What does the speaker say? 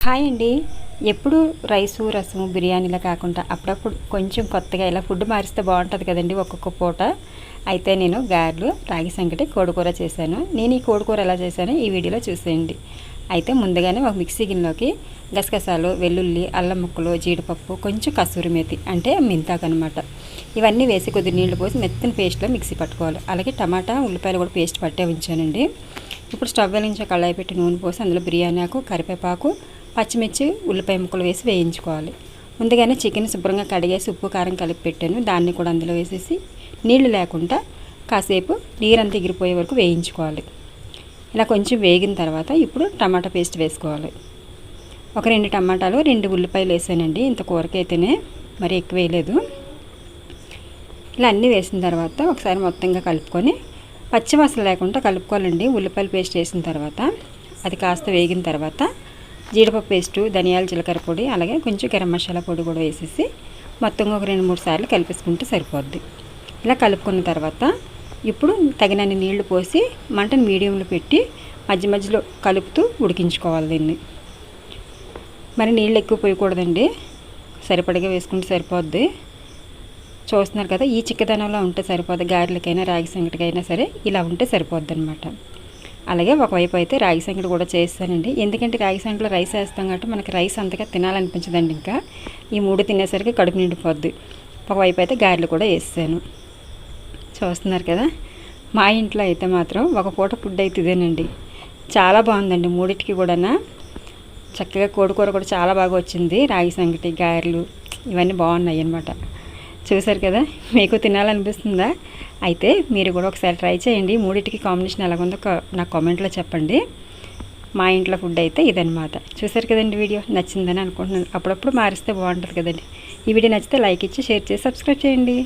Hi అండి. ఎప్పుడు rice రసము బిర్యానీలా కాకుండా అప్పుడప్పుడు కొంచెం కొత్తగా ఇలా ఫుడ్ మారిస్తే బాగుంటుంది కదండి ఒక్కొక్క పూట. అయితే నేను గారెలు, రాగి సంకటి, కోడికూర చేశాను. నేను ఈ కోడికూర ఎలా చేశానో ఈ వీడియోలో చూసేయండి. అయితే ముందుగానే ఒక మిక్సీ గిన్నెలోకి గసగసాలు, వెల్లుల్లి, అల్లం ముక్కలు, జీడిపప్పు, కొంచెం కసూరి మేతి అంటే మెంతాకు అనమాట, ఇవన్నీ వేసి కొద్ది నీళ్లు పోసి మెత్తని పేస్ట్లో మిక్సీ పట్టుకోవాలి. అలాగే టమాటా, ఉల్లిపాయలు కూడా పేస్ట్ పట్టే ఉంచానండి. ఇప్పుడు స్టవ్ వెలిగించి కళాయి పెట్టి నూనె పోసి అందులో బిర్యానీ ఆకు, కరివేపాకు, పచ్చిమిర్చి, ఉల్లిపాయ ముక్కలు వేసి వేయించుకోవాలి. ముందుగానే చికెన్ శుభ్రంగా కడిగేసి ఉప్పు కారం కలిపి పెట్టాను. దాన్ని కూడా అందులో వేసేసి నీళ్లు లేకుండా కాసేపు నీరంతా ఎగిరిపోయే వరకు వేయించుకోవాలి. ఇలా కొంచెం వేగిన తర్వాత ఇప్పుడు టమాటా పేస్ట్ వేసుకోవాలి. ఒక 2 టమాటాలు, 2 ఉల్లిపాయలు వేసానండి. ఇంత కూరకైతేనే మరి ఎక్కువ వేయలేదు. ఇలా అన్నీ వేసిన తర్వాత ఒకసారి మొత్తంగా కలుపుకొని పచ్చివాసన లేకుండా కలుపుకోవాలండి. ఉల్లిపాయల పేస్ట్ వేసిన తర్వాత అది కాస్త వేగిన తర్వాత జీడిపప్పు పేస్టు, ధనియాల జీలకర్ర పొడి, అలాగే కొంచెం గరం మసాలా పొడి కూడా వేసేసి మొత్తంగా ఒక 2-3 సార్లు కలిపేసుకుంటే సరిపోద్ది. ఇలా కలుపుకున్న తర్వాత ఇప్పుడు తగినన్ని నీళ్లు పోసి మంటను మీడియంలో పెట్టి మధ్య మధ్యలో కలుపుతూ ఉడికించుకోవాలి దీన్ని. మరి నీళ్ళు ఎక్కువ పోయకూడదండి, సరిపడగా వేసుకుంటే సరిపోద్ది. చూస్తున్నారు కదా, ఈ చిక్కదనంలో ఉంటే సరిపోద్ది. గారెలకైనా రాగి సంగటికైనా సరే ఇలా ఉంటే సరిపోద్ది అనమాట. అలాగే ఒకవైపు అయితే రాగి సంగటి కూడా చేస్తానండి. ఎందుకంటే రాగి సంగటిలో రైస్ వేస్తాం కాబట్టి మనకి రైస్ అంతగా తినాలనిపించదండి. ఇంకా ఈ 3 తినేసరికి కడుపు నిండిపోద్ది. ఒకవైపు అయితే గారెలు కూడా వేస్తాను. చూస్తున్నారు కదా, మా ఇంట్లో అయితే మాత్రం ఒక పూట ఫుడ్ అయితే ఇదేనండి. చాలా బాగుందండి మూడింటికి కూడా. చక్కగా కోడికూర కూడా చాలా బాగా వచ్చింది. రాగి సంగటి, గారెలు ఇవన్నీ బాగున్నాయి అన్నమాట. చూసారు కదా, మీకు తినాలనిపిస్తుందా? అయితే మీరు కూడా ఒకసారి ట్రై చేయండి. మూడింటికి కాంబినేషన్ ఎలాగుందో నాకు కామెంట్లో చెప్పండి. మా ఇంట్లో ఫుడ్ అయితే ఇదనమాట. చూసారు కదండి, వీడియో నచ్చిందని అనుకుంటున్నాను. అప్పుడప్పుడు మారిస్తే బాగుంటుంది కదండి. ఈ వీడియో నచ్చితే లైక్ ఇచ్చి షేర్ చేసి సబ్స్క్రైబ్ చేయండి.